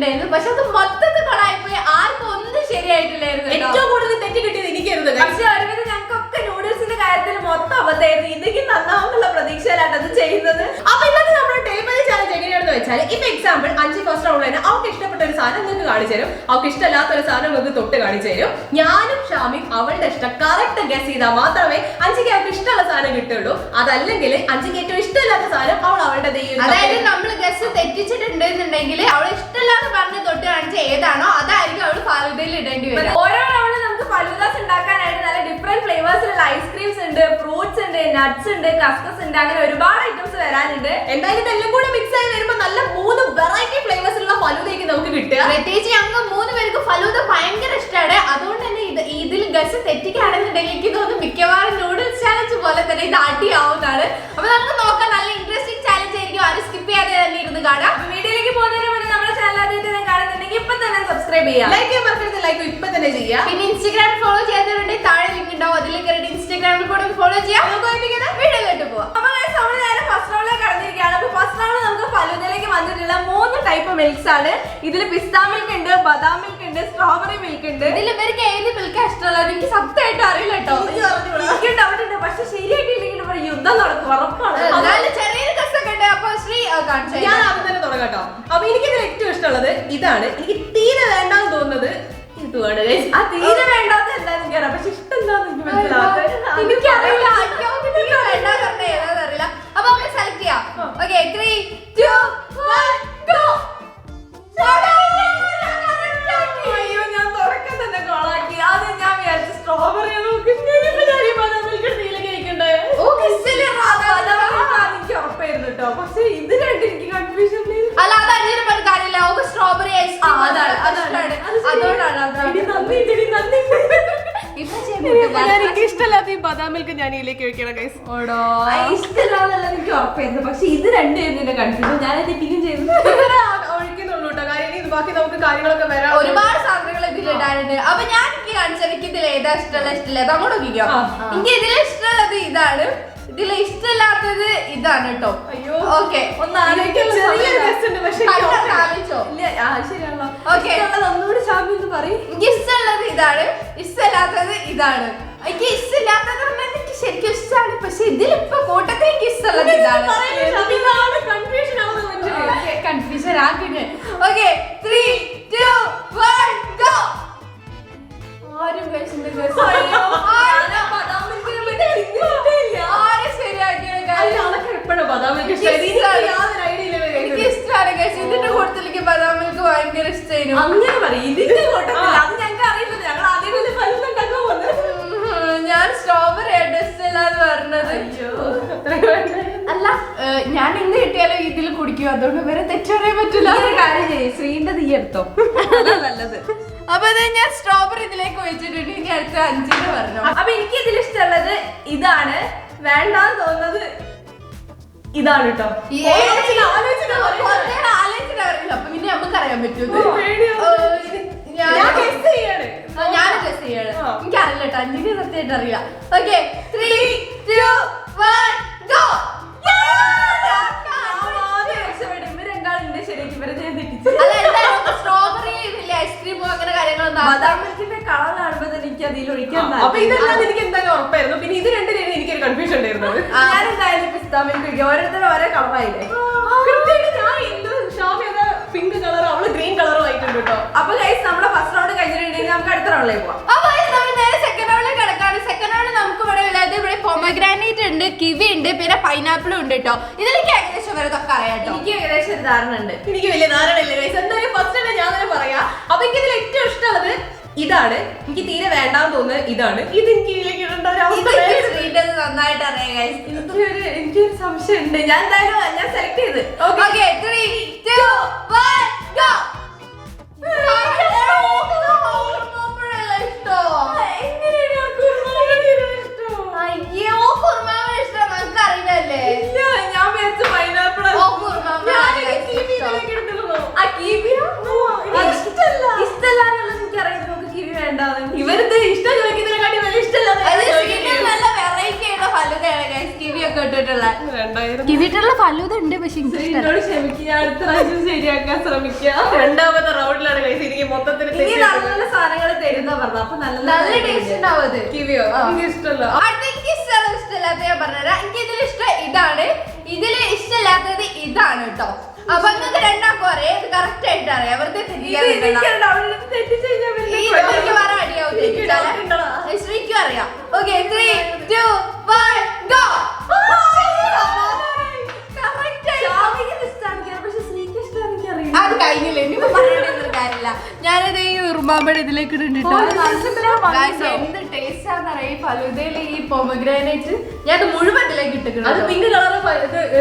കിട്ടിയിട്ടുണ്ടായിരുന്നു. പക്ഷെ അത് മൊത്തത്തിൽ കൊളായിപ്പോയി. ആർക്കും ഒന്നും ശരിയായിട്ടില്ലായിരുന്നു. ഏറ്റവും കൂടുതൽ തെറ്റ് കിട്ടിയത് എനിക്കായിരുന്നു. പക്ഷെ ഒരുവിധം ഞങ്ങൾക്കൊക്കെ നൂഡിൽസിന്റെ കാര്യത്തിൽ മൊത്തം അബദ്ധമായിരുന്നു. ഇതൊക്കെ നന്നാവുന്നുള്ള പ്രതീക്ഷയിലാണ് അത് ചെയ്യുന്നത്. അപ്പൊ ഇന്നത്തെ നമ്മുടെ ടെലിപ്പതി ചാലഞ്ച് എങ്ങനെയാണെന്ന് വെച്ചാൽ, ഇപ്പൊ എക്സാമ്പിൾ 5 ഫസ്റ്റ് റൗണ്ട് തന്നെ അവർക്ക് ഇഷ്ടപ്പെട്ട ഒരു സാധനം നിങ്ങൾക്ക് കാണിച്ചു തരും, അവർക്ക് ഇഷ്ടമല്ലാത്ത ഒരു സാധനം നിങ്ങൾക്ക് തൊട്ട് കാണിച്ചു തരും. ഞാനും ഷാമിയും അവളുടെ ഇഷ്ടം കറക്റ്റ് ഗസ് ചെയ്താൽ മാത്രമേ അഞ്ചിക്ക് അവർക്ക് ഇഷ്ടമുള്ള സാധനം കിട്ടുള്ളൂ. അതല്ലെങ്കിൽ അഞ്ചിക്ക് ഏറ്റവും ഇഷ്ടമില്ലാത്ത സാധനം അവൾ അവളുടെ അതായത് നമ്മൾ ഗസ് തെറ്റിച്ചിട്ടുണ്ടെന്നുണ്ടെങ്കിൽ അവൾ ഇഷ്ടമില്ലാന്ന് പറഞ്ഞ് തൊട്ട് കാണിച്ച ഏതാണോ അതായിരിക്കും അവള് ഫലൂദയിൽ ഇടേണ്ടി വരും. ഓരോ റൗണ്ട് നമുക്ക് ഫലൂദാസ് ഉണ്ടാക്കാനായിട്ട് നല്ല ഡിഫറെന്റ് ഫ്ലേവേഴ്സിലുള്ള ഐസ്ക്രീംസ് ഉണ്ട്, ഫ്രൂട്ട്സ് ഉണ്ട്, നട്ട്സ് ഉണ്ട്, കസ്കസ് ഉണ്ട്, അങ്ങനെ ഒരുപാട് ഐറ്റംസ് വരാനുണ്ട്. എന്തായാലും ഇതെല്ലാം കൂടെ മിക്സ് ആയി വരുമ്പോൾ നല്ല 3 വെറൈറ്റി ഫ്ലേവേഴ്സിലുള്ള ഫലൂദയ്ക്ക് നമുക്ക് കിട്ടുക. പ്രത്യേകിച്ച് ഞങ്ങൾ 3 പേർക്ക് ഫലൂദ ഭയങ്കര ഇഷ്ടമാണ്. അതുകൊണ്ട് തന്നെ ഇതിൽ ഗസ് തെറ്റിക്കുകയാണെന്നുണ്ടെങ്കിൽ എനിക്ക് തോന്നുന്നു മിക്കവാറും നൂഡിൽസ് ചാലഞ്ച് പോലെ തന്നെ ഇത് അടിയാവുന്നതാണ്. അപ്പൊ നമുക്ക് നോക്കാം. നല്ല ഇൻട്രസ്റ്റിംഗ് ചാലഞ്ച് ആയിരിക്കും. ആരും സ്കിപ്പ് ചെയ്യാതെ തന്നെ ഇരുന്ന് കാണാം. വീഡിയോയിലേക്ക് പോകുന്നതിന് മുന്നേ നമ്മുടെ ചാനൽ ആദ്യമായിട്ട് കാണുന്നുണ്ടെങ്കിൽ ഇപ്പൊ തന്നെ സബ്സ്ക്രൈബ് ചെയ്യാം. ലൈക്ക് ചെയ്യാൻ മറക്കരുത്. ലൈക്ക് ഇപ്പൊ തന്നെ ചെയ്യാം. പിന്നെ ഇൻസ്റ്റാഗ്രാമിൽ ഫോളോ ചെയ്യാത്തവരുണ്ടെങ്കിൽ താഴെ ലിങ്ക് ഉണ്ടാവും. അതിൽ കയറിയിട്ട് ഇൻസ്റ്റാഗ്രാമിൽ കൂടെ ഫോളോ ചെയ്യാം. വീഡിയോ കേട്ട് പോവാം. അപ്പൊ നമ്മൾ നേരെ ഫസ്റ്റ് റൗണ്ടിലേക്ക് കടന്നിരിക്കുകയാണ്. അപ്പൊ ഫസ്റ്റ് റൗണ്ട് നമുക്ക് ഫലൂദയിലേക്ക് വന്നിട്ടുള്ള 3 ടൈപ്പ് മിൽക്സ് ആണ്. ഇതിൽ പിസ്ത മിൽക്ക് ഉണ്ട്, ബദാം മിൽക്ക് ഉണ്ട്, സ്ട്രോബെറി മിൽക്ക് ഉണ്ട്. ഇതിൽ ഇവർക്ക് ഏത് മിൽക്കാ ഇഷ്ടമുള്ളത് എനിക്ക് സത്യമായിട്ട് അറിയില്ല കേട്ടോ. എനിക്ക് ഡൗട്ട് ഉണ്ട്. പക്ഷെ ശരിയായിട്ടില്ലെങ്കിൽ ഇവിടെ യുദ്ധം നടക്കും, ഉറപ്പാണ്. ചെറിയൊരു കസൊക്കെ ഉണ്ട്. അപ്പൊ ശ്രീ കാണിച്ചു ഞാൻ ആദ്യം തന്നെ തുടങ്ങാം കേട്ടോ. അപ്പൊ എനിക്കിതിൽ ഏറ്റവും ഇഷ്ടമുള്ളത് ഇതാണ്. എനിക്ക് തീരെ വേണ്ടാന്ന് തോന്നുന്നത് ഇതുമാണ്. ആ തീരെ വേണ്ടാത്ത എന്താന്ന് എനിക്കറിയാം, പക്ഷെ ഇഷ്ടം എന്താന്ന് എനിക്ക് മനസ്സിലാവാത്ത എനിക്കറിയില്ല. ഏതാന്നറിയില്ല. അപ്പൊ നമുക്ക് സെലക്ട് ചെയ്യാം. Okay 3, 2, 1 go. അയ്യോ, ഞാൻ തുറക്കം തന്നെ കൊളാക്കി. ആദ്യം ഞാൻ വിചാരിച്ചു സ്ട്രോബെറി നോക്കി ബദാം മിൽക്ക് കഴിക്കണ്ടേ. എനിക്ക് ഉറപ്പായിരുന്നു കേട്ടോ. പക്ഷെ ഇത് രണ്ടും എനിക്ക് കൺഫ്യൂഷൻ. അല്ല അത് അഞ്ചിനും പറഞ്ഞ കാര്യമില്ല. ഓക്ക് സ്ട്രോബെറി എനിക്ക് ഇഷ്ടമല്ലാത്ത ഈ ബദാം മിൽക്ക് ഞാൻ ഇതിലേക്ക് വെക്കണം ഗൈസ്. ഇഷ്ടമില്ലാന്നുള്ളത് എനിക്ക് ഉറപ്പായിരുന്നു. പക്ഷെ ഇത് രണ്ടും എന്റെ കൺഫ്യൂഷൻ. ഞാൻ തെറ്റിക്കും ചെയ്തു. ഒഴിക്കുന്നുള്ളൂ കേട്ടോ. കാര്യം ഇത് ബാക്കി നമുക്ക് കാര്യങ്ങളൊക്കെ വരാം. ഒരുപാട് സാധനങ്ങൾ ഇതിലിടാനുണ്ട്. അപ്പൊ ഞാൻ എനിക്ക് കാണിച്ചാൽ എനിക്ക് ഇതിൽ ഏതാ ഇഷ്ടമില്ല അങ്ങോട്ട് നോക്കിക്കോ. എനിക്ക് ഇതിൽ ഇഷ്ടമുള്ളത് ഇതാണ്, ഇതിൽ ഇഷ്ടമില്ലാത്തത് ഇതാണ് കേട്ടോ. അയ്യോ ഓക്കെ ഒന്ന് ആലോചിച്ചോ. ശരിയാണല്ലോ. ഓക്കെ ഒന്നുകൂടി ഷാമി എന്ന് പറയും. എനിക്ക് ഇഷ്ടമുള്ളത് ഇതാണ്, ഇഷ്ടമില്ലാത്തത് ഇതാണ്. എനിക്ക് ഇഷ്ടമില്ലാത്തത് എനിക്ക് ശരിക്കും ഇഷ്ടമാണ്. പക്ഷെ ഇതിലിപ്പോ കൂട്ടത്തിൽ എനിക്ക് ഇഷ്ടമുള്ളത് ഇതാണ്. കൺഫ്യൂഷൻ ആക്കിട്ട്. Okay 3, 2, 1 go. ആരും എനിക്ക് ഇഷ്ടമാണ് ഗൈസ്. ഇതിന്റെ കൂട്ടത്തിലേക്ക് ബദാം മിൽക്ക് ഭയങ്കര ഇഷ്ടമായിരുന്നു. അങ്ങനെ പറയും. ഇതിന്റെ കൂട്ടത്തിൽ അത് ഞങ്ങൾക്ക് അറിയില്ല. ഞങ്ങൾ ആദ്യം ഉണ്ടാക്കാൻ പോകുന്നത്. ഞാൻ സ്ട്രോബെറി ഇഷ്ടമില്ലാന്ന് പറഞ്ഞത്. അല്ല ഞാൻ എന്ത് കിട്ടിയാലും ഇതിൽ കുടിക്കും. അതുകൊണ്ട് വരെ തെറ്ററിയാൻ പറ്റില്ല. കാര്യം ചെയ്യും, ശ്രീന്റെ തീ എടുത്തോ, നല്ലത്. അപ്പൊ ഞാൻ സ്ട്രോബെറി ഇതിലേക്ക് ഒഴിച്ചിട്ടുണ്ട്. ഇനി അടുത്ത 5 പറഞ്ഞു. അപ്പൊ എനിക്ക് ഇതിൽ ഇഷ്ടമുള്ളത് ഇതാണ്. വേണ്ടാന്ന് തോന്നുന്നത് ഇതാണ് കേട്ടോ. ആലോചിച്ചിട്ട് അപ്പൊ പിന്നെ നമുക്ക് അറിയാൻ പറ്റും. ഞാൻ ഗസ് ചെയ്യാണ്. ഞാൻ ഗസ് ചെയ്യാണ്. എനിക്കറിയില്ല കേട്ടോ. 5 സത്യമായിട്ട് അറിയില്ല. Okay 3, 2, 1 go. സ്ട്രോബെറി ഐസ്ക്രീമോ അങ്ങനെ കാര്യങ്ങളൊന്നും ബദാം മിൽക്കിന്റെ കളർ കാണുമ്പോ തന്നെ എനിക്ക് അതിൽ ഒഴിക്കാൻ. അപ്പൊ ഇതെല്ലാം എനിക്ക് എന്തായാലും ഉറപ്പായിരുന്നു. പിന്നെ ഇത് രണ്ടിനും എനിക്കൊരു കൺഫ്യൂഷൻ ഉണ്ടായിരുന്നത്. ഞാൻ എന്തായാലും പിസ്ത മിൽക്ക് ഒഴിക്കും. ഓരോരുത്തരും ഓരോ കളറായില്ലേ. പിങ്ക് കളർ, അവള് ഗ്രീൻ കളറും ആയിട്ടുണ്ട് കേട്ടോ. അപ്പൊ ഗൈസ് നമ്മുടെ ഫസ്റ്റ് റൗണ്ട് കഴിഞ്ഞിട്ടുണ്ടെങ്കിൽ നമുക്ക് അടുത്ത റൗണ്ടിലേക്ക് പോവാം. അപ്പൊ നമ്മൾ നേരെ സെക്കൻഡ് റൗണ്ടിലേക്ക് കിടക്കാണ്. സെക്കൻഡ് റൗണ്ട് നമുക്ക് ഇവിടെ ഉള്ളത് ഇവിടെ പൊമഗ്രാനൈറ്റ് ഉണ്ട്, കിവി ഉണ്ട്, പിന്നെ പൈനാപ്പിളും ഉണ്ട് കേട്ടോ. ഇതിലേക്ക് ഏകദേശം വരതൊക്കെ അറിയാം കേട്ടോ. എനിക്ക് ഏകദേശം ഒരു ധാരണ ഉണ്ട്. എനിക്ക് വലിയ ധാരണയില്ല ഗൈസ്. എന്തായാലും ഫസ്റ്റ് തന്നെ ഞാൻ തന്നെ പറയാം. അപ്പൊ എനിക്ക് ഇതിൽ ഏറ്റവും ഇഷ്ടമുള്ളത് ഇതാണ്. എനിക്ക് തീരെ വേണ്ടാന്ന് തോന്നുന്നത് ഇതാണ്. ഇത് എനിക്ക് ഇതിലേക്ക് ഇടേണ്ട ഒരു അവസ്ഥ നന്നായിട്ട് അറിയാം ഗൈസ്. എനിക്കൊരു സംശയം ഉണ്ട്. ഞാൻ എന്തായാലും ഞാൻ സെലക്ട് ചെയ്ത്. Okay 3, 2, 1 go. അയ്യോ കുർമാവിന് ഇഷ്ടം നമുക്ക് അറിയില്ലല്ലേ. ഞാൻ വിചാരിച്ചു പൈനാപ്പിൾ. ഇഷ്ടമല്ലാന്നുള്ളത് എനിക്കറിയാം. നമുക്ക് കിവി വേണ്ടാന്ന്. ഇവരിത് ഇഷ്ടം ചോദിക്കുന്നതിനെക്കാട്ടി വലിയ ഇഷ്ടമല്ലാതെ നല്ല വെറൈറ്റി ആയിട്ടുള്ള ഫലതയാണ് ഗൈസ്. കിവി ഒക്കെ ഇട്ടിട്ടുള്ള 2000 കിവിട്ടുള്ള ഫലൂദ ഉണ്ട് പക്ഷെ എന്നോട് ക്ഷമിക്കുക, ഞാൻ അടുത്ത പ്രാവശ്യം ശരിയാക്കാൻ ശ്രമിക്കാം. രണ്ടാമത്തെ റൗണ്ടിലാണ് കഴിച്ച് എനിക്ക് മൊത്തത്തിൽ ഇനി നല്ല നല്ല സാധനങ്ങൾ തരുന്ന പറഞ്ഞു. അപ്പൊ നല്ല നല്ല ടേസ്റ്റ് ഉണ്ടാവും അത്. കിവിയോ എനിക്ക് ഇഷ്ടമല്ല. എനിക്ക് ഇഷ്ടമില്ലാത്ത ഞാൻ പറഞ്ഞുതരാം. എനിക്ക് ഇതിൽ ഇഷ്ടം ഇതാണ്, ഇതില് ഇഷ്ടമില്ലാത്തത് ഇതാണ് കേട്ടോ. അപ്പൊ നിങ്ങൾക്ക് രണ്ടാക്കും അറിയാം, ഇത് കറക്റ്റ് ആയിട്ട് അറിയാം. വെറുതെ ശ്രീക്കും അറിയാം. Okay 3, 2, 1 go. അത് കഴിഞ്ഞില്ല, ഇനിയിപ്പോ പറയേണ്ട കാര്യമില്ല. ഞാനത് ഈ ഉറുമാമ്പഴ ഇതിലേക്ക് ഇട്ടിട്ടോ. എന്ത് ടേസ്റ്റ് ആണെന്നറിയാം ഈ ഫലൂദയില് ഈ പൊമഗ്രാനൈറ്റ്. ഞാൻ അത് മുഴുവൻ ഇതിലേക്ക് ഇട്ടിട്ടുണ്ട്. അത് പിങ്ക് കളർ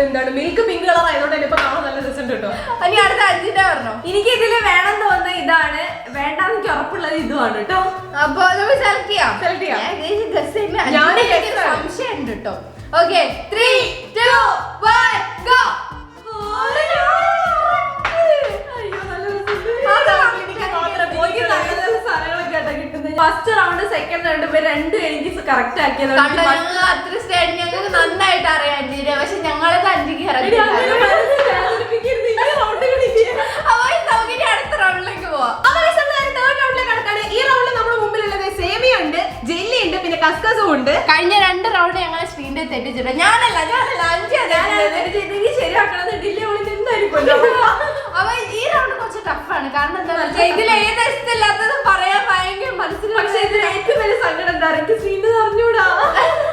എന്താണ് മിൽക്ക് പിങ്ക് കളർ ആയതുകൊണ്ട് തന്നെ ഇപ്പൊ കാണാൻ നല്ല രസമുണ്ട് കേട്ടോ. ഇനി അടുത്ത അഞ്ചിന്റെ പറഞ്ഞോ. എനിക്ക് ഇതില് വേണം തോന്നുന്ന ഇതാണ്, വേണ്ടാന്ന് എനിക്ക് ഉറപ്പുള്ളത് ഇതുമാണ് കേട്ടോ. അപ്പൊ നമുക്ക് സെലക്ട് ചെയ്യാം. Select ചെയ്യാം. സംശയം ഉണ്ട് കേട്ടോ. Okay 3, 2, 1 go. First round second round രണ്ടും എനിക്ക് കറക്റ്റ് ആക്കിയത് അത്ര സ്റ്റേഡ് ഞങ്ങൾക്ക് നന്നായിട്ട് അറിയാം ജീര, പക്ഷെ ഞങ്ങളത് അഞ്ചിക്ക് ഇറങ്ങി. അടുത്ത റൗണ്ടിലേക്ക് പോവാം. ഈ റൗണ്ടിൽ നമ്മുടെ മുമ്പിലുള്ളത് സേമിയ ഉണ്ട്, ജെല്ലി ഉണ്ട്, പിന്നെ കസ്കസും ഉണ്ട്. കഴിഞ്ഞ 2 റൗണ്ട് ഞങ്ങളെ സ്ക്രീനിൽ തെറ്റിച്ചിട്ട് ഞാനല്ല 5 ശരിയാക്കണമെന്നില്ല. അപ്പൊ ഈ റൗണ്ട് കുറച്ച് ടഫാണ്. കാരണം എന്താ വെച്ചാൽ ഇതിൽ ഏത് ഇഷ്ടമില്ലാത്തത് പറയാൻ ഭയങ്കര മനസ്സിൽ. പക്ഷെ ഇതിൽ ഏറ്റവും വലിയ സങ്കടം എന്താ, എനിക്ക് സീറ്റ് അറിഞ്ഞൂടാ.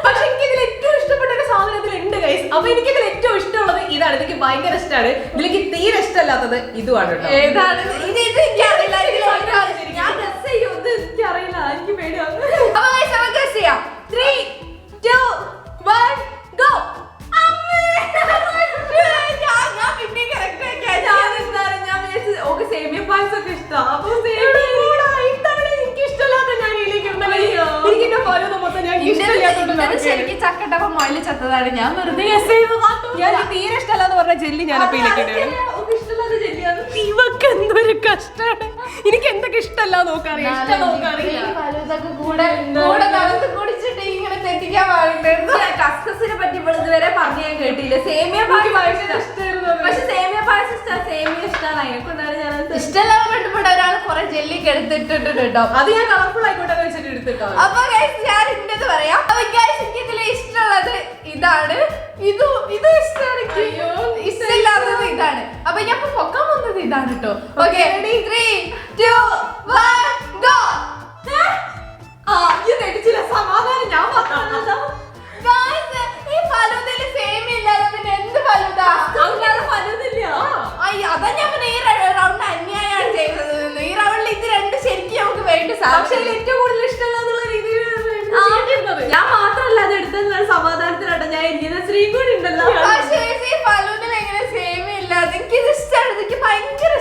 പക്ഷെ എനിക്ക് ഇതിൽ ഏറ്റവും ഇഷ്ടപ്പെട്ട ഒരു സാധനം ഇതിലുണ്ട് ഗൈസ്. അപ്പൊ എനിക്ക് ഇതിൽ ഏറ്റവും ഇഷ്ടമുള്ളത് ഇതാണ്. എനിക്ക് ഭയങ്കര ഇഷ്ടമാണ്. ഇതിലേക്ക് തീരെ ഇഷ്ടമല്ലാത്തത് ഇതുമാണ് കേട്ടോ. ഏതാണ് ഇത്? എനിക്കറിയില്ല. ഞാൻ ഗസ് ചെയ്യും, ഇത് എനിക്കറിയില്ല, എനിക്ക് പേടിയാണ്. അപ്പൊ നമുക്ക് ഗസ് ചെയ്യാം. 3, 2, 1 go. സേമിയ പായസമൊക്കെ ഇഷ്ടം. അപ്പൊ ശരിക്കും ചക്കട്ടപ്പം മുയല് ചത്തതാണ്. ഞാൻ വെറുതെ തീരെ ഇഷ്ടമല്ലാന്ന് പറഞ്ഞ ജെല്ലി ഞാൻ ഇവക്ക് എന്തൊരു കഷ്ടാണ്. എനിക്ക് എന്തൊക്കെ ഇഷ്ടമല്ല നോക്കാറിയാം. കുടിച്ചിട്ട് ഇങ്ങനെ തെറ്റിക്കാൻ പാടില്ലായിരുന്നു. കസ്കസിനെ പറ്റി ഇപ്പോൾ ഇതുവരെ പറഞ്ഞു ഞാൻ കേട്ടില്ല. സേമിയ പായസം പക്ഷെ സേമിയ പായസം ഇഷ്ടമാണ്, സേമിയ ഇഷ്ടമാണ്. അതിനെക്കൊണ്ടാണ് ഞാൻ ഇഷ്ടമല്ലാതെ പെട്ടപ്പെട്ട ഒരാൾ കുറെ ജെല്ലിക്ക് എടുത്തിട്ടുണ്ട് കേട്ടോ. അത് ഞാൻ കളർഫുൾ ആയിക്കോട്ടെ വെച്ചിട്ട് എടുത്തിട്ടോ. അപ്പൊ ഞാൻ ഇന്റത് പറയാം. അപ്പൊ എനിക്ക് ഇതിൽ ഇഷ്ടമുള്ളത് ഇതാണ്, ഇത് ഇഷ്ടമാണ്. ഇഷ്ടമില്ലാത്തത് ഇതാണ്. അപ്പൊ ഞാൻ പൊക്കാൻ വന്നത് ഇതാണ് കേട്ടോ. Okay 3, 2, 1 go. സമാധാനം ഞാൻ മാത്രമല്ല. ഈ ഫലൂദയില് സേമിയ ഇല്ലാതെ പിന്നെ എന്ത് ഫലൂദ? അതാ ഞാൻ പിന്നെ ഈ റൗണ്ട് അന്യായാണ് ചെയ്തത്. ഈ റൗണ്ടിൽ ഇത് രണ്ട് ശരിക്കും നമുക്ക് വേണ്ട സാധനം. ഏറ്റവും കൂടുതൽ ഇഷ്ടമുള്ള രീതിയിൽ ഞാൻ മാത്രമല്ല അത് എടുത്തത് സമാധാനത്തിലാട്ടോ ഞാൻ ഇരിക്കുന്നത്. ശ്രീ കൂടി ഉണ്ടല്ലോ. ഫലൂദയിൽ എങ്ങനെ സേമിയ ഇല്ലാതെ? എനിക്കിത് ഇഷ്ടമാണ്. എനിക്ക് ഭയങ്കര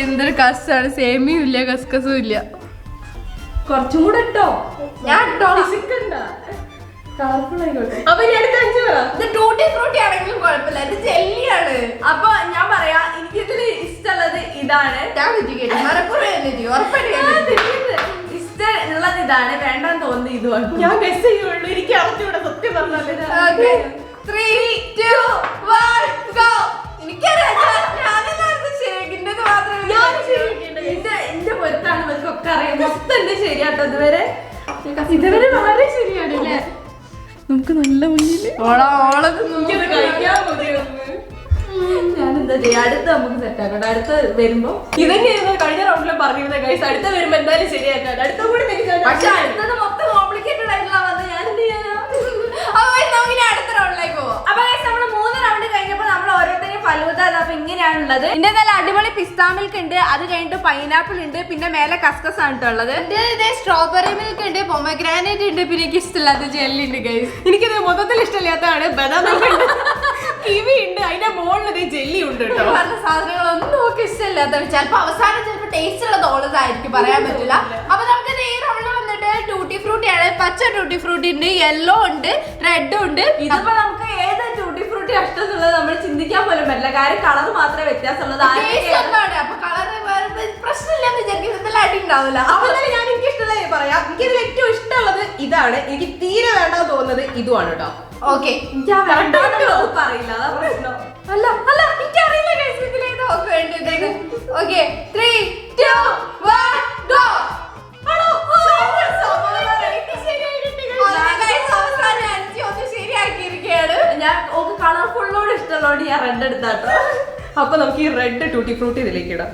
എന്തൊരു കഷ്ടാണ്. സേമിയും ഇല്ല, കസ്കസും ഇല്ല. കുറച്ചും കൂടെ ഇട്ടോ. ഞാൻ അപ്പൊ ഇനി അടുത്ത 5 പറ. ഇത് ടൂട്ടി ഫ്രൂട്ടി ആണെങ്കിലും കുഴപ്പമില്ല, ഇത് ജെല്ലിയാണ്. അപ്പൊ ഞാൻ പറയാ, എനിക്ക് ഇതില് ഇഷ്ടമുള്ളത് ഇതാണ്. ഇഷ്ടമുള്ളത് ഇതാണ്, വേണ്ടാന്ന് തോന്നുന്നത് ഇതുമാണ്. ഞാൻ ഗസ് ചെയ്യുള്ളൂ. എനിക്ക് അറിഞ്ഞൂടെ സത്യം പറഞ്ഞാല്. 3, 2, 1 go. എന്റെ പൊരുത്താണ് ഇവർക്കൊക്കെ അറിയാം. മൊത്തം എന്റെ ശരിയാട്ടോ ഇതുവരെ. ഇതുവരെ വളരെ ശരിയാണ് അല്ലേ? നമുക്ക് നല്ല മുന്നില് ഞാൻ എന്താ ചെയ്യാ, അടുത്ത നമുക്ക് സെറ്റ് ആക്കട്ടെ. അടുത്ത വരുമ്പോ ഇതന്നെയായിരുന്നു കഴിഞ്ഞ റൗണ്ടിലും പറഞ്ഞിരുന്നത് ഗൈസ്. അടുത്ത വരുമ്പോ എന്തായാലും ശരിയാക്കാൻ. അടുത്ത കൂടി പക്ഷെ അടുത്തത് മൊത്തം കോംപ്ലിക്കേറ്റഡ് ആയിട്ടുള്ള വന്നത്. ഞാൻ എന്ത് ചെയ്യാനാ? അടുത്ത റൗണ്ടിലേക്ക് പോവാം. അപ്പൊ നമ്മള് 3 റൗണ്ട് കഴിഞ്ഞപ്പോ നമ്മൾ ഓരോരുത്തരെയും ഫലൂദ അപ്പൊ ഇങ്ങനെയാണുള്ളത്. ഇതിന്റെ നല്ല അടിപൊളി പിസ്താ മിൽക്ക് ഉണ്ട്, അത് കഴിഞ്ഞിട്ട് പൈനാപ്പിൾ ഉണ്ട്, പിന്നെ മേലെ കസ്കസ് ആണ് ഉള്ളത്. സ്ട്രോബെറി മിൽക്ക് ഉണ്ട്, പൊമഗ്രാനൈറ്റ് ഉണ്ട്, പിന്നെ എനിക്ക് ഇഷ്ടമില്ലാത്ത ജെല്ലി ഉണ്ട് ഗൈസ്. എനിക്കിത് മൊത്തത്തിൽ ഇഷ്ടമില്ലാത്തതാണ്. ബദാം മിൽക്ക് ഉണ്ട്, കിവി ഉണ്ട്, അതിന്റെ മുകളിൽ ജെല്ലി ഉണ്ട് കേട്ടോ. പറഞ്ഞ സാധനങ്ങളൊന്നും നമുക്ക് ഇഷ്ടമില്ലാത്തതാണ്. ചിലപ്പോ അവസാനം ചിലപ്പോ ടേസ്റ്റ് ഉള്ളത് ഓളതായിരിക്കും, പറയാൻ പറ്റില്ല. അപ്പൊ നമുക്ക് ഈ റൗണ്ടിൽ വന്നിട്ട് ടൂട്ടി ഫ്രൂട്ടി ആണ്. പച്ച ടൂട്ടി ഫ്രൂട്ടി ഉണ്ട്, യെല്ലോ ഉണ്ട്, റെഡും ഉണ്ട്. ഇതിപ്പോ നമുക്ക് ഏത് ടൂട്ടി ഫ്രൂട്ടി ഇഷ്ടമുള്ളത് നമ്മൾ ചിന്തിക്കാൻ പോലും പറ്റില്ല. കാര്യം കളർ മാത്രമേ വ്യത്യാസമുള്ളത്. അപ്പൊ കളർ വേറെ പ്രശ്നമില്ലെന്ന് വിചാരിക്കും, ഇന്നലെ അടി ഉണ്ടാവില്ല. അപ്പൊ ഞാൻ എനിക്ക് ഇഷ്ടമുള്ളത് പറയാം. എനിക്ക് ഇതിൽ ഏറ്റവും ഇഷ്ടമുള്ളത് ഇതാണ്. എനിക്ക് തീരെ വേണ്ടാന്ന് തോന്നുന്നത് ഇതുമാണ് കേട്ടോ. ഓക്കെ, പറയില്ല, അതാ പ്രശ്നം. അല്ല അല്ല എനിക്കറിയില്ല guys, ഇതിലേത് ഓക്കെ വേണ്ടത്. Okay 3, 2, 1 go. ശരിയാക്കിയിരിക്കുകയാണ്. ഞാൻ കളർഫുള്ളോട് ഇഷ്ടമുള്ളതുകൊണ്ട് ഞാൻ റെഡ് എടുത്താട്ടോ. അപ്പൊ നമുക്ക് ഈ റെഡ് ടൂട്ടി ഫ്രൂട്ടി ഇതിലേക്ക് ഇടാം.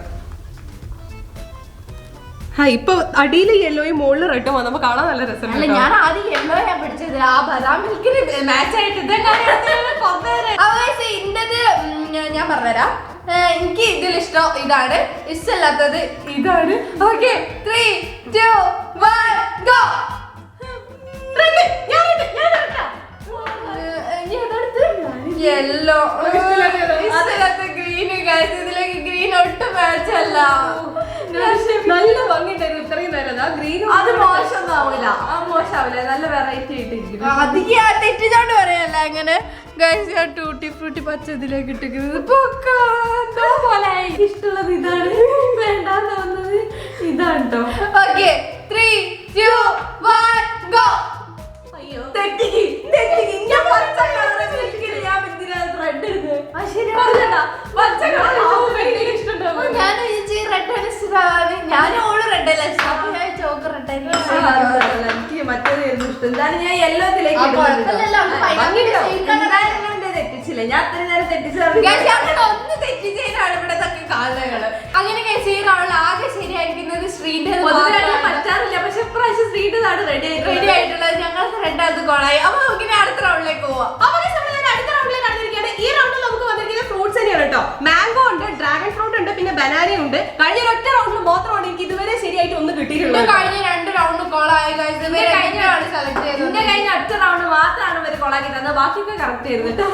ഇപ്പൊ അടിയിൽ യെല്ലോയും മുകളിൽ റെഡും വന്നപ്പോ കാണാൻ നല്ല അല്ല, രസമുണ്ട്. ഞാൻ ആദ്യം യെല്ലോ ഞാൻ പിടിച്ചത് ആ ബദാം മിൽക്കിന് മാച്ച് ആയിട്ട് ഇന്നത് ഞാൻ പറഞ്ഞുതരാം. എനിക്ക് ഇതിൽ ഇഷ്ടം ഇതാണ്, ഇഷ്ടമല്ലാത്തത് ഇതാണ്. Okay 3, 2, 1 go. യെല്ലോ അതിനകത്ത് ഗ്രീന് ഗൈസ്, ഇതിലേക്ക് ഗ്രീൻ ഒട്ടും മാച്ച് അല്ല. നല്ല ഭംഗിണ്ടായിരുന്നു ഇത്രയും നേരം. ആ ഗ്രീൻ അത് മോശമൊന്നും ആവില്ല, ആ മോശമാവില്ല, നല്ല വെറൈറ്റി ആയിട്ടിരിക്കും. അധികം തെറ്റിച്ചോണ്ട് പറയല്ല അങ്ങനെ ഗൈസ്. ഞാൻ ടൂട്ടി ഫ്രൂട്ടി പച്ച ഇതിലേക്ക് ഇട്ടിരിക്കുന്നത് ഇഷ്ടമുള്ളത് ഇതാണ്, വേണ്ടാന്ന് തോന്നുന്നത് ഇതാണ് കേട്ടോ. Okay 3, 2, 1 go. അയ്യോ തെറ്റിക്ക് തെറ്റിക്ക്, ഞാൻ പച്ച കളർ തെറ്റിക്കില്ല, ഞാൻ എന്തിനാ റെഡ് എടുത്ത്? പച്ച കളർ ഇഷ്ടമുണ്ടാവും. ഞാൻ റെഡ് ഇഷ്ടമാണ്, ഞാൻ ഓള് റെഡ് അല്ല ഇഷ്ടം, അപ്പൊ ഞാൻ ചോക്ക് റെഡ് എനിക്ക് മറ്റേതായിരുന്നു ഇഷ്ടം. എന്തായാലും ഞാൻ യെല്ലോത്തിലേക്ക് തെറ്റിച്ചില്ല, ഞാൻ അത്രയും നേരം തെറ്റിച്ചു. ഒന്ന് തെറ്റിച്ചതിനാണ് ഇവിടെ കാലുകള്. അങ്ങനെ ചെയ്യുന്ന ആകെ ശരിയായിരിക്കുന്നത് ശ്രീന്റെ പറ്റാറില്ല, പക്ഷെ ഇപ്രാവശ്യം ശ്രീൻ്റെതാണ് റെഡി ആയിട്ടുള്ളത്. ഞങ്ങൾ റെഡ് അത് കോളായി. അപ്പൊ നമുക്ക് അടുത്ത റൗണ്ടിലേക്ക് പോവാം. അപ്പൊ അടുത്ത റൗണ്ടിലേക്ക് കടന്നിരിക്കുകയാണ്. ഈ റൗണ്ടിൽ നമുക്ക് വന്നിരിക്കുന്ന ഫ്രൂട്ട്സ് തന്നെയാണ് കേട്ടോ. മാംഗോ ഉണ്ട്, ഡ്രാഗൺ ഫ്രൂട്ട് ഉണ്ട്, പിന്നെ ബനാന ഉണ്ട്. കഴിഞ്ഞ ഒറ്റ റൗണ്ടിൽ മാത്രമാണ് എനിക്ക് ഇതുവരെ ശരിയായിട്ട് ഒന്ന് കിട്ടിയിട്ടുള്ളത്. കഴിഞ്ഞ 2 റൗണ്ട് കോളായി കഴിഞ്ഞാണ് സെലക്ട് ചെയ്തത്. എന്റെ കഴിഞ്ഞ ഒറ്റ റൗണ്ട് മാത്രമാണ് ഇവര് കൊളാക്കി തന്നത്, ബാക്കിയൊക്കെ കറക്റ്റ് ചെയ്തിട്ട്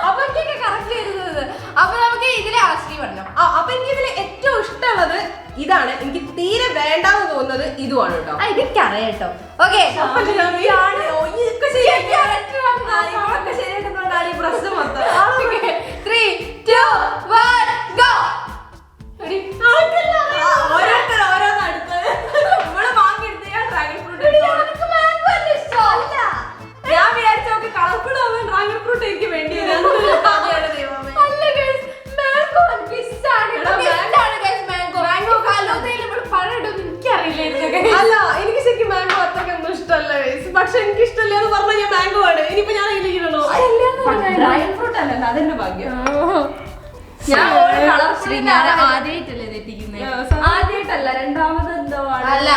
അപ്പൊക്കെ കറക്റ്റ് ചെയ്തത്. അപ്പൊ നമുക്ക് ഇതിലെ ആശ്രീ പറഞ്ഞു. അപ്പൊ എനിക്ക് ഇതിൽ ഏറ്റവും ഇഷ്ടമുള്ളത് ഇതാണ്. എനിക്ക് തീരെ വേണ്ടാന്ന് തോന്നുന്നത് ഇതുമാണ് കേട്ടോ. ഇതൊക്കെറിയാം കേട്ടോ. ഓക്കെ ശരിയായിട്ടുള്ളതാണ് ഈ പ്രശ്നം മൊത്തം. 3, 2, 1 ഗോ. ഓരോരുത്തർ ഓരോന്ന് അടുത്തത് നമ്മള് വാങ്ങിയെടുത്ത് ഞാൻ ഡ്രാഗൺ ഫ്രൂട്ട് ഞാൻ വിചാരിച്ച നോക്കി കളർഫുൾ ആവാൻ ഡ്രാഗൺ ഫ്രൂട്ട് എനിക്ക് വേണ്ടി അല്ല, എനിക്ക് ശരിക്കും മാംഗോ അത്രയ്ക്കൊന്നും ഇഷ്ടമല്ല. പക്ഷെ എനിക്ക് ഇഷ്ടമല്ല എന്ന് പറഞ്ഞാൽ ഞാൻ മാംഗോ ആണ്. ഇനിയിപ്പോ ഞാൻ അതിലേക്കിടണോ? ഡ്രാഗൺ ഫ്രൂട്ട് അല്ലല്ലോ, അതെന്റെ ഭാഗ്യം. ഞാൻ ആദ്യമായിട്ടല്ലേ തെറ്റിക്കുന്നത്? ആദ്യമായിട്ടല്ല, രണ്ടാമത് എന്തോ അല്ല,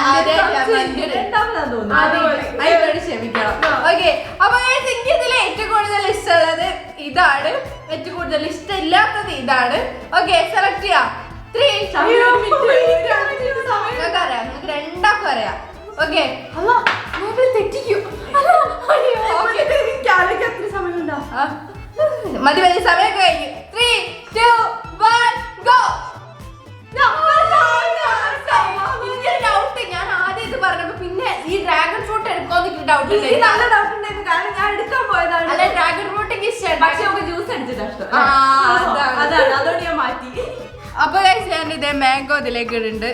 രണ്ടാമതാന്ന് തോന്നുന്നു. ക്ഷമിക്കണം. ഓക്കെ, അപ്പൊ എനിക്ക് ഇതിൽ ഏറ്റവും കൂടുതൽ ഇഷ്ടമുള്ളത് ഇതാണ്, ഏറ്റവും കൂടുതൽ ഇഷ്ടമില്ലാത്തത് ഇതാണ്. ഓക്കെ, സെലക്ട് ചെയ്യാം. 3, അറിയാം, നിങ്ങൾക്ക് രണ്ടാക്കും അറിയാം. ഓക്കെ, തെറ്റിക്കും. മതി മതി, സമയം കഴിഞ്ഞു. 3, 2, 1 ഗോ. ഡൗട്ട്, ഞാൻ ആദ്യം ഇത് പറഞ്ഞപ്പോ പിന്നെ ഈ ഡ്രാഗൺ ഫ്രൂട്ട് എടുക്കോന്ന് ഡൗട്ട് നല്ല ഡൗട്ട് ഉണ്ടായിരുന്നു, കാരണം ഞാൻ എടുക്കാൻ പോയതാണ്. അല്ല, ഡ്രാഗൺ ഫ്രൂട്ട് എനിക്ക് ഇഷ്ടമാണ്, പക്ഷെ നമുക്ക് ജ്യൂസ് അടിച്ചിട്ട് ഇഷ്ടം. അതാണ്. അതുകൊണ്ട് ഞാൻ മാറ്റി. അപ്പൊ ഞാൻ ഇതേ മാംഗോ ഇതിലേക്ക് ഇടുന്നുണ്ട്.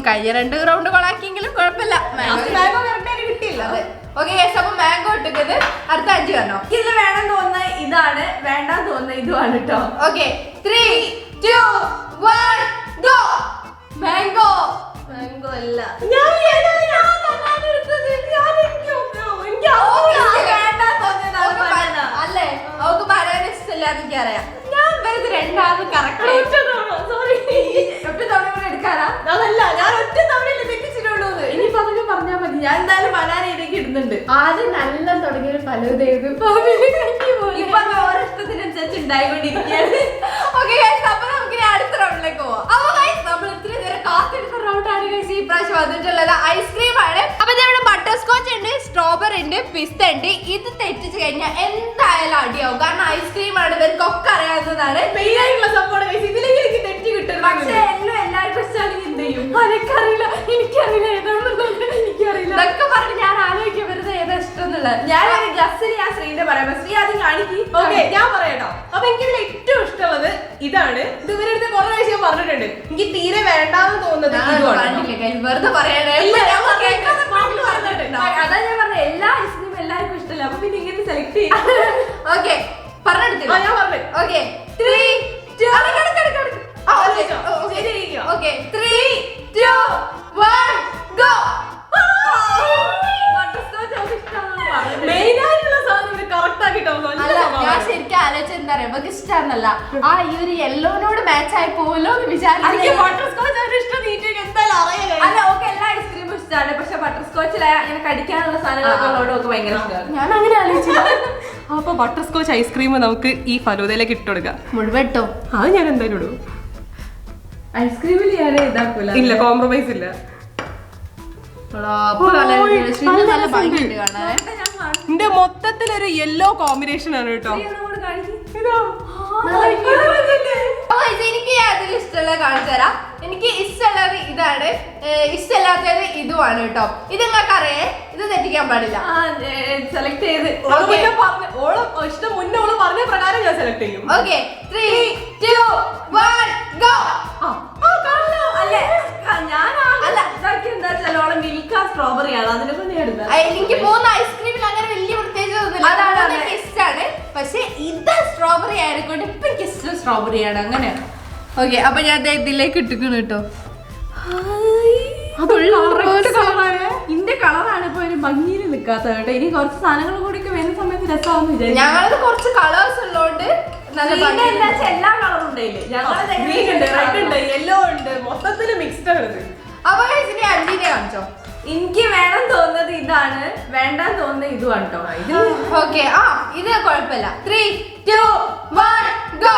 കഴിഞ്ഞ 2 റൗണ്ട് കൊളാക്കിയെങ്കിലും കുഴപ്പമില്ല, മാംഗോ കറക്റ്റായിട്ട് കിട്ടിയില്ല. അതെ, ഓക്കെ ഗൈസ്, അപ്പൊ മാംഗോ ഇട്ടത് അടുത്ത 5 പറഞ്ഞോ. ഇതിൽ വേണം തോന്നുന്ന ഇതാണ്, വേണ്ടാന്ന് തോന്നുന്ന ഇതുമാണ് കേട്ടോ. Okay 3, 2, 1 go. മാംഗോ. മാംഗോ അല്ല, അല്ലേ, അവക്ക് പറയാൻ ഇഷ്ടമില്ല എന്ന് അറിയാം. ഞാൻ വെറുതെ രണ്ടാമത് കറക്റ്റ് എടുക്കാനാ. അതല്ല, ഞാൻ ഒറ്റ തവണയല്ലേ തെറ്റിച്ചിട്ടുള്ളൂ. ഇനിയിപ്പോ അതൊക്കെ പറഞ്ഞാൽ മതി. ഞാൻ എന്തായാലും ബനാന ഇതിലേക്ക് ഇടുന്നുണ്ട്. ആദ്യം നല്ല തുടങ്ങിയൊരു ഫലൂദയും ഇപ്പൊ അത് ഓരോ ഇഷ്ടത്തിനനുസരിച്ച് ഉണ്ടായിക്കൊണ്ടിരിക്കുകയാണ്. ഓക്കെ ഗൈസ്, അപ്പൊ നമുക്ക് ഇനി അടുത്ത റൗണ്ടിലേക്ക് പോവാം. അപ്പൊ ഗൈസ്, നമ്മൾ ഇത്രയും നേരം കാത്തിരുന്ന റൗണ്ടാണ് ഗൈസ് ഈ പ്രാവശ്യം വന്നിട്ടുള്ളത്. ഐസ്ക്രീം ആണ്. അപ്പൊ ഇവിടെ ബട്ടർ സ്കോച്ച് ഉണ്ട്, സ്ട്രോബെറി ഉണ്ട്, പിസ്ത ഉണ്ട്. ഇത് തെറ്റിച്ച് കഴിഞ്ഞാൽ എന്തായാലും അടിയാവും, കാരണം ഐസ്ക്രീം ആണ്, ഇവർക്കൊക്കെ അറിയാവുന്നതാണ്. മെയിൻ ആയിട്ടുള്ള സംഭവം ഗൈസ്. ഇതിലേക്ക് എനിക്ക് തെറ്റി കിട്ടും. പക്ഷെ എല്ലാവർക്കും ഇഷ്ടമാണെങ്കിൽ എന്ത് ചെയ്യും? എനിക്കറിയില്ല ഏതാണെന്നുള്ളത്. എനിക്കറിയില്ല, ഇതൊക്കെ പറഞ്ഞ് ഞാൻ ആലോചിക്കും വെറുതെ ഏതാ ഇഷ്ടം. ഇഷ്ടമുള്ളത്? ഞാൻ ഗസ്സിന് ഞാൻ ശ്രീന്റെ പറയാം. ശ്രീ ആദ്യം കാണിക്കും. ഓക്കെ, ഞാൻ പറയാട്ടോ. അപ്പൊ എനിക്ക് ഇതിൽ ഏറ്റവും ഇഷ്ടമുള്ളത് ഇതാണ്. ഇത് ഇവരുടെ അടുത്ത് കുറെ പ്രാവശ്യം ഞാൻ പറഞ്ഞിട്ടുണ്ട്. എനിക്ക് തീരെ വേണ്ടാന്ന് തോന്നുന്നത് ഇതുമാണ്. വെറുതെ പറയണേ. അതാ ഞാൻ പറഞ്ഞ എല്ലാ ഐസ്ക്രീം എല്ലാവർക്കും ഇഷ്ടമല്ല. അപ്പൊ പിന്നെ ഇങ്ങനെ സെലക്ട് ചെയ്യും. ഓക്കെ, പറഞ്ഞെടുത്തില്ല. ഞാൻ പറഞ്ഞു. Okay, 3, 2 okay 3, 2, 1 go. മെയിൻ ആയിട്ടുള്ള സാധനം ഇവര് കറക്റ്റ് ആക്കിട്ടോ. അല്ല, ഞാൻ ശരിക്കും ആലോചിച്ചത് എന്താ പറയാ, നമുക്ക് ഇഷ്ടമാണെന്നല്ല, ആ ഈ ഒരു യെല്ലോനോട് മാച്ച് ആയി പോവല്ലോ എന്ന് വിചാരിച്ചു. ബട്ടർസ്കോച്ച് ഇഷ്ടം എന്തായാലും അറിയാം. അല്ല, ഓക്കെ എല്ലാ ഐസ്ക്രീമും ഇഷ്ടമാണ്. പക്ഷെ ബട്ടർ സ്കോച്ചിലായ അങ്ങനെ കടിക്കാനുള്ള സാധനങ്ങളൊക്കെ ഉള്ളതുകൊണ്ട് ഒക്കെ ഭയങ്കര ഇഷ്ടമാണ്. ഞാൻ അങ്ങനെ ആലോചിച്ചില്ല. അപ്പൊ ബട്ടർസ്കോച്ച് ഐസ്ക്രീം നമുക്ക് ഈ ഫലൂദയിലേക്ക് ഇട്ട് കൊടുക്കാം. മുഴുവട്ടോ? അത് ഞാൻ എന്തായാലും ഇടും. ഐസ്ക്രീമിൽ ഞാൻ ഇതാക്കൂല. ഇല്ല, കോംപ്രമൈസ് ഇല്ല. എന്റെ മൊത്തത്തിലൊരു യെല്ലോ കോമ്പിനേഷൻ ആണ് കേട്ടോ. എനിക്ക് അതിൽ ഇഷ്ടമുള്ളത് കാണിച്ചു തരാം. എനിക്ക് ഇഷ്ടമുള്ളത് ഇതാണ്, ഇഷ്ടമില്ലാത്തത് ഇതുമാണ് കേട്ടോ. ഇത് നിങ്ങൾക്ക് അറിയേ, ഇത് തെറ്റിക്കാൻ പാടില്ല. സെലക്ട് ചെയ്ത് ഇഷ്ടം മുന്നേ ഓള് പറഞ്ഞ പ്രകാരം ഞാൻ സെലക്ട് ചെയ്യും. Okay, 3, 2, 1 go. മിൽക്ക സ്ട്രോബെറി ആണ് അതിനെ കൊണ്ട് എനിക്ക് 3 ഐസ്ക്രീമിൽ അങ്ങനെ വലിയ പ്രത്യേകിച്ച് ഇഷ്ടമാണ്. പക്ഷെ ഇത് സ്ട്രോബെറി ആയതുകൊണ്ട് ഇപ്പൊ എനിക്ക് ഇഷ്ടം സ്ട്രോബെറി ആണ്. അങ്ങനെ ഓക്കെ, അപ്പൊ ഞാൻ ഇതിലേക്ക് ഇട്ടിക്കുന്നു കേട്ടോ. ഇന്റെ കളറാണ് ഇപ്പൊ ഒരു ഭംഗിയിൽ നിൽക്കാത്തത് കേട്ടോ. ഇനി കുറച്ച് സാധനങ്ങൾ കൂടി വരുന്ന സമയത്ത് രസമാണെന്ന് വിചാരിച്ചു. ഞങ്ങളത് കുറച്ച് കളേഴ്സ് ഉള്ളതുകൊണ്ട് എല്ലാ കളറും ഉണ്ടായില്ലേ. യെല്ലോ ഉണ്ട്, മൊത്തത്തില് മിക്സ്ഡ് ആണ്. അപ്പൊ ഇതിനെ അഞ്ചിനെ കാണിച്ചോ. എനിക്ക് വേണം തോന്നുന്നത് ഇതാണ്, വേണ്ടാന്ന് തോന്നുന്നത് ഇതുമാണ് കേട്ടോ. ഓക്കെ, ആ ഇത് കുഴപ്പമില്ല. 3, 2, 1 ഗോ.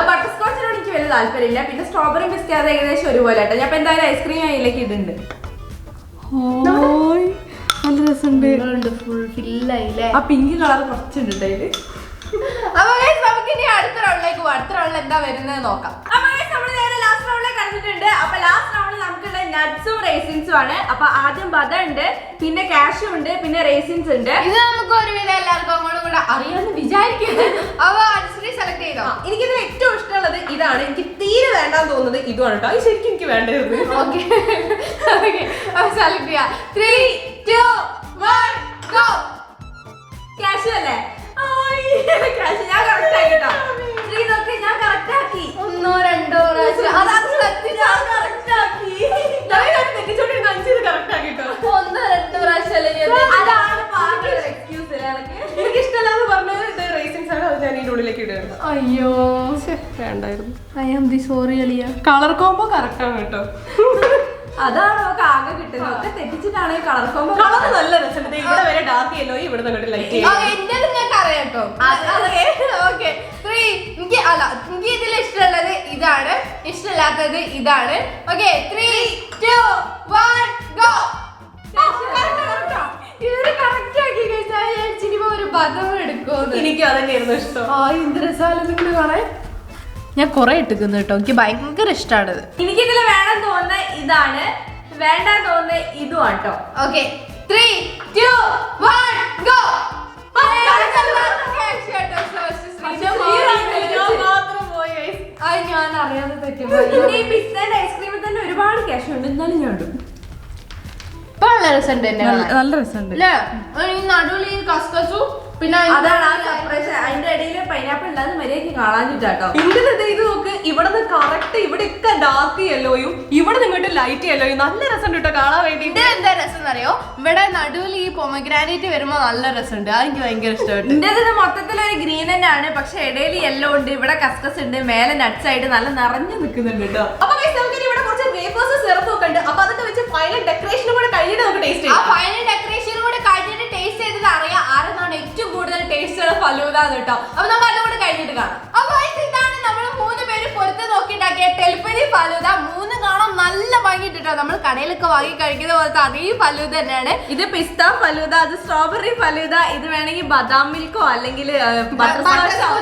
ബട്ടർ സ്കോച്ചിനോട് എനിക്ക് വലിയ താല്പര്യമില്ല. പിന്നെ സ്ട്രോബെറി പിസ്ത അത് ഏകദേശം ഒരുപോലെ കേട്ടോ. ഞാൻ എന്തായാലും ഐസ്ക്രീം അതിലേക്ക് ഇടുന്നുണ്ട്. നല്ല രസമുണ്ട്. ഫുൾ ഫില്ലായില്ലേ? ആ പിങ്ക് കളർ കുറച്ചുണ്ട് അതില്. അപ്പൊ നമുക്ക് ഇനി അടുത്ത റൗണ്ടിലേക്ക് പോവാം. അടുത്ത റൗണ്ടിൽ എന്താ വരുന്നത് നോക്കാം. അപ്പൊ നമ്മൾ നേരെ ലാസ്റ്റ് റൗണ്ടിലേക്ക് കണ്ടിട്ടുണ്ട്. അപ്പൊ ലാസ്റ്റ് റൗണ്ടിൽ നമുക്കുള്ള നട്ട്സും റേസിൻസും ആണ്. അപ്പൊ ആദ്യം ബദ ഉണ്ട്, പിന്നെ കാഷ്യൂ ഉണ്ട്, പിന്നെ റേസിൻസ് ഉണ്ട്. ഇത് നമുക്ക് ഒരുവിധം എല്ലാവർക്കും അങ്ങോട്ടും കൂടെ അറിയാമെന്ന് വിചാരിക്കുന്നത്. അപ്പൊ അനുസരി സെലക്ട് ചെയ്തോ. എനിക്കിതിൽ ഏറ്റവും ഇഷ്ടമുള്ളത് ഇതാണ്. എനിക്ക് തീരെ വേണ്ടാന്ന് തോന്നുന്നത് ഇതുമാണ് കേട്ടോ. അത് ശരിക്കും എനിക്ക് വേണ്ടത്. ഓക്കെ, അപ്പൊ സെലക്ട് ചെയ്യാം. 3, 2, 1 ഗോ. കാഷ്യൂ അല്ലേ? ഞാൻ കറക്റ്റ് ആക്കി കേട്ടോ. ഞാൻ കറക്റ്റ് ആക്കി. 1, 2 പ്രാവശ്യം അതാണ് ശ്രദ്ധിച്ചാൽ കറക്റ്റ് ആക്കി. തെറ്റിച്ചോണ്ട് 5 കറക്റ്റ് ആക്കി കേട്ടോ. 1, 2 പ്രാവശ്യം അതാണ് ബാക്കിയുള്ള എക്സ്ക്യൂസ്. എനിക്ക് ഇഷ്ടമല്ലാന്ന് പറഞ്ഞത് ഇത് റേസിൻസ് ആണ്. അത് ഞാൻ ഇതിന്റെ ഉള്ളിലേക്ക് ഇടുകയാണ്. അയ്യോ, വേണ്ടായിരുന്നു. I am the sorry Alia. Colour combo correct ആണ് കേട്ടോ. അതാണ് നമുക്ക് ആകെ കിട്ടുന്നത്. ഒക്കെ തെറ്റിച്ചിട്ടാണ് കളർ കോമ്പോ. കളർ നല്ല രസമുണ്ട്. ഇവിടെ വരെ ഡാർക്ക് യെല്ലോ, ഇവിടെ നിന്ന് ലൈറ്റ് എന്റെ നിങ്ങൾക്ക് അറിയാം കേട്ടോ. ഓക്കെ, 3 എനിക്ക് ഇതിൽ ഇഷ്ടമുള്ളത് ഇതാണ്, ഇഷ്ടമില്ലാത്തത് ഇതാണ്. Okay, 3, 2, 1 go. ഇവര് കറക്റ്റ് ആക്കി കഴിച്ചാൽ ഇനിയിപ്പോ ഒരു ബദം എടുക്കുമെന്ന്. എനിക്ക് അതന്നെയായിരുന്നു ഇഷ്ടം. ഇന്ദ്രസാലം നിങ്ങൾ പറയാൻ ഞാൻ കൊറേ ഇട്ടിക്കുന്നു കേട്ടോ. എനിക്ക് ഭയങ്കര ഇഷ്ടമാണത്. എനിക്കിതിൽ വേണം തോന്നുന്ന ഇതാണ്, വേണ്ട തോന്നുന്ന ഇതുമാണ് കേട്ടോ. Okay, 3, 2, 1 go. ഞാൻ അറിയാതെ പിന്നെ ഈ പിസ്തയുടെ ഐസ്ക്രീമിൽ തന്നെ ഒരുപാട് ക്യാഷ് ഉണ്ട്. എന്നാലും ഞാൻ ഇടും. നല്ല രസമുണ്ട്. നല്ല രസമുണ്ട് അല്ലേ? ഈ നടുവിൽ ഈ കസ്കസും പിന്നെ അതാണ് ആ സർപ്രൈസ്. അതിന്റെ ഇടയിൽ പൈനാപ്പിൾ ഇല്ലാതെ മര്യാദക്ക് കാണാനിട്ടാട്ടോ. ഇങ്ങനെ ഇത് നോക്ക്, ഇവിടെ നിന്ന് കറക്റ്റ് ഇവിടെയൊക്കെ ഡാർക്ക് യെല്ലോയും ഇവിടെ നിങ്ങോട്ട് ലൈറ്റ് യെല്ലോയും നല്ല രസമുണ്ട് കേട്ടോ കാണാൻ വേണ്ടി. ഇത് എന്താ രസം എന്നറിയോ? ഇവിടെ നടുവിൽ ഈ പൊമഗ്രാനൈറ്റ് വരുമ്പോ നല്ല രസമുണ്ട്. അത് എനിക്ക് ഭയങ്കര ഇഷ്ടപ്പെട്ടു. ഇതിന്റെ മൊത്തത്തിൽ ഒരു ഗ്രീൻ തന്നെയാണ്, പക്ഷെ ഇടയിൽ യെല്ലോ ഉണ്ട്, ഇവിടെ കസ്കസ് ഉണ്ട്, മേലെ നട്ട്സ് ആയിട്ട് നല്ല നിറഞ്ഞു നിൽക്കുന്നുണ്ട് കേട്ടോ. അപ്പൊ നമുക്ക് ഇവിടെ കുറച്ച് വേഫേഴ്സ് സിറപ്പ് ഒക്കെ ഉണ്ട്. അപ്പൊ അതൊക്കെ വെച്ച് ഫൈനൽ ഡെക്കറേഷനും കൂടെ കഴിഞ്ഞിട്ട് നമുക്ക് ടേസ്റ്റ് ചെയ്യാം. ഫൈനൽ ഡെക്കറേഷനും കൂടെ കഴിഞ്ഞിട്ട് ടേസ്റ്റ് ചെയ്തത് അറിയാം ആരെന്നാണ് ഏറ്റവും കൂടുതൽ ടേസ്റ്റുള്ള ഫലൂദ കേട്ടോ. അപ്പൊ നമുക്ക് അതുകൂടെ കഴിഞ്ഞിട്ട് കാണാം. അപ്പൊ ഇതാണ് നമ്മൾ 3 പേര് പൊരുത്ത് നോക്കിണ്ടാക്കിയ ടെലിപ്പതി ഫലൂദ. 3 കാണാൻ നല്ല ഭംഗിട്ടോ. നമ്മൾ കടയിലൊക്കെ വാങ്ങി കഴിക്കുന്ന പോലത്തെ അതേ ഫലൂദ തന്നെയാണ്. ഇത് പിസ്ത ഫലൂദ, അത് സ്ട്രോബെറി ഫലൂദ, ഇത് വേണമെങ്കിൽ ബദാം മിൽക്കോ അല്ലെങ്കിൽ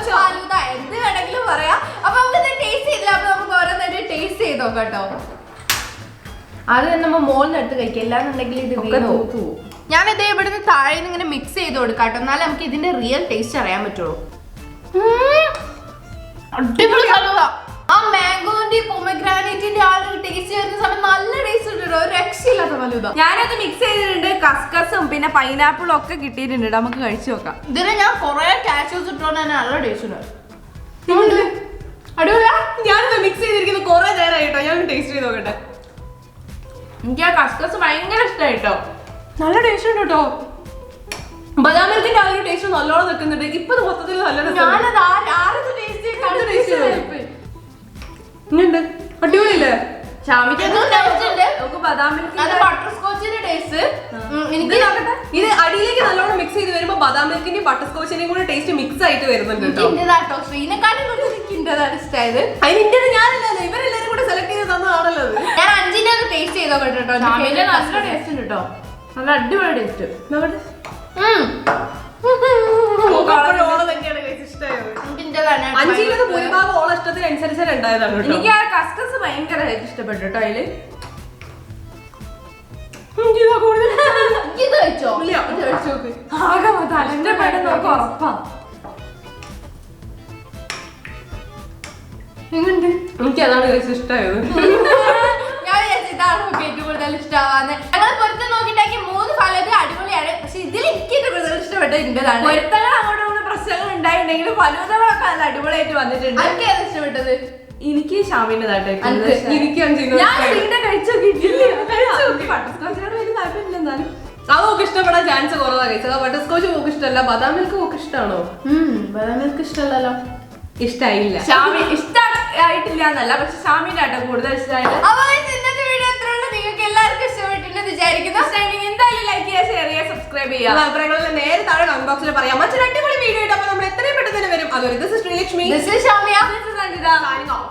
ഫലൂദ എന്ത് വേണമെങ്കിലും പറയാം. അപ്പൊ നമുക്ക് ടേസ്റ്റ് ചെയ്തില്ല. അപ്പൊ നമുക്ക് ഓരോന്നായിട്ട് ടേസ്റ്റ് ചെയ്ത് നോക്കാം കേട്ടോ. അത് നമ്മ മോളിന് എടുത്ത് കഴിക്കാം എല്ലാന്നുണ്ടെങ്കിൽ ഇത് വീണു പോകും. ഞാനിത് ഇവിടുന്ന് താഴെ നിന്ന് ഇങ്ങനെ മിക്സ് ചെയ്ത് കൊടുക്കാം കേട്ടോ, എന്നാലും നമുക്ക് ഇതിന്റെ റിയൽ ടേസ്റ്റ് അറിയാൻ പറ്റുള്ളൂ. അടിപൊളി ഫലൂദ. ആ മാംഗോന്റെ പൊമഗ്രാനൈറ്റിന്റെ ആ ഒരു ടേസ്റ്റ് വരുന്ന സമയത്ത് നല്ല ടേസ്റ്റ് ഉണ്ട്, ഒരു രക്ഷയില്ലാത്ത ഫലൂദ. ഞാനത് മിക്സ് ചെയ്തിട്ടുണ്ട്, കസ്കസും പിന്നെ പൈനാപ്പിളും ഒക്കെ കിട്ടിയിട്ടുണ്ട്. നമുക്ക് കഴിച്ചു നോക്കാം. ഇതിന് ഞാൻ കൊറേ കാഷ്യൂസ് ഇട്ടോണ്ട് തന്നെ നല്ല ടേസ്റ്റ് ഉണ്ട്. അടിപൊളിയാ. ഞാനിത് മിക്സ് ചെയ്തിരിക്കുന്നത് കുറെ നേരമായിട്ടോ, ഞാൻ ടേസ്റ്റ് ചെയ്ത് നോക്കട്ടെ. എനിക്ക് ആ കസ്കസ് ഭയങ്കര ഇഷ്ടമായിട്ടോ, നല്ല ടേസ്റ്റ് ഉണ്ട് കേട്ടോ. ബദാം മിൽക്കിന്റെ ആ ഒരു ടേസ്റ്റ് നല്ലോണം നിൽക്കുന്നുണ്ട്. ഇപ്പൊ മൊത്തത്തിൽ നല്ല ഞാനത് ആരത് ടേസ്റ്റ് ഇങ്ങണ്ട് അടിപൊളിയല്ലേ? നമുക്ക് ബദാം മിൽക്ക് ബട്ടർ സ്കോച്ചിന്റെ ടേസ്റ്റ് എനിക്ക് ഇത് അടിയിലേക്ക് നല്ലോണം മിക്സ് ചെയ്ത് വരുമ്പോ ബദാം മിൽക്കിന്റെയും ബട്ടർ സ്കോച്ചിന്റെയും കൂടെ ടേസ്റ്റ് മിക്സ് ആയിട്ട് വരുന്നുണ്ട് കേട്ടോ. ശ്രീനെക്കാട്ടും ഇഷ്ടമായത് അതിന്റെ ഞാനല്ലോ, ഇവരെല്ലാരും കൂടെ സെലക്ട് ചെയ്ത് തന്നതാണല്ലോ. ഞാൻ 5ന്റെ ഒന്ന് ടേസ്റ്റ് ചെയ്തോ കേട്ടോ. നല്ല ടേസ്റ്റ് ഉണ്ട് കേട്ടോ, നല്ല അടിപൊളി ടേസ്റ്റ്. അഞ്ചിലത് ഭൂരിഭാഗം ഓള ഇഷ്ടത്തിനനുസരിച്ച് ഉണ്ടായതാണ് കേട്ടോ. എനിക്ക് ആ കസ്കസ് ഭയങ്കരമായിട്ട് ഇഷ്ടപ്പെട്ടു കേട്ടോ. അതില് ഇത് കഴിച്ചോ? ആകെ തലന്റെ പേട നോക്ക് ഉറപ്പാ. എനിക്ക് അതാണ് കഴിച്ച് ഇഷ്ടമായത്. ഞാൻ ഇതാണ് ഏറ്റവും കൂടുതൽ ഇഷ്ടമാവാന്ന്. ഞങ്ങൾ പൊരുത്തം നോക്കിണ്ടാക്കി 3 ഫലത് അടിപൊളിയാണ്, പക്ഷെ ഇതിൽ എനിക്ക് ഏറ്റവും കൂടുതൽ ഇഷ്ടപ്പെട്ടത് ഇന്റേതാണ്. പൊരുത്തങ്ങൾ അങ്ങോട്ടും ഇങ്ങോട്ടും പ്രശ്നങ്ങൾ ഉണ്ടായിട്ടുണ്ടെങ്കിലും ഫലൂദകളൊക്കെ നല്ല അടിപൊളിയായിട്ട് വന്നിട്ടുണ്ട്. എനിക്ക് ഏതാ ഇഷ്ടപ്പെട്ടത്? എനിക്ക് ഷാമിന്റെതായിട്ട് എനിക്ക് ഞാൻ ശ്രീന്റെ കഴിച്ചു കിട്ടില്ല. ബട്ടർസ്കോച്ചിനോട് വലിയ താല്പര്യമില്ല, എന്നാലും അത് ഒക്കെ ഇഷ്ടപ്പെടാൻ ചാൻസ് കുറവാ കഴിച്ചത്. ബട്ടർ സ്കോച്ച് ഒക്കെ ഇഷ്ടമല്ല, ബദാം മിൽക്ക് ഒക്കെ ഇഷ്ടമാണോ? ബദാം മിൽക്ക് ഇഷ്ടമല്ലല്ലോ. ഇഷ്ടായില്ല. ഷാമി ഇഷ്ടമായിട്ടില്ല എന്നല്ല, പക്ഷെ ഷാമിന്റെ ആട്ടോ കൂടുതൽ ഇഷ്ടമായിട്ട്. ഇന്നത്തെ വീഡിയോ എത്രയുള്ളൂ? നിങ്ങൾക്ക് എല്ലാവർക്കും ഇഷ്ടപ്പെട്ടില്ലെന്ന് വിചാരിക്കുന്നു. എന്തായാലും ലൈക്ക് ചെയ്യുക, ഷെയർ ചെയ്യുക, സബ്സ്ക്രൈബ് ചെയ്യുക. അഭിപ്രായങ്ങളിൽ നേരെ താഴെ കമന്റ് ബോക്സിൽ പറയാം. മറ്റൊരു അടിപൊളി വീഡിയോ ആയിട്ട് അപ്പൊ നമ്മൾ എത്രയും പെട്ടെന്ന് തന്നെ വരും. അതൊരു this is Sreelakshmi, This is Shamya. This is Anjita.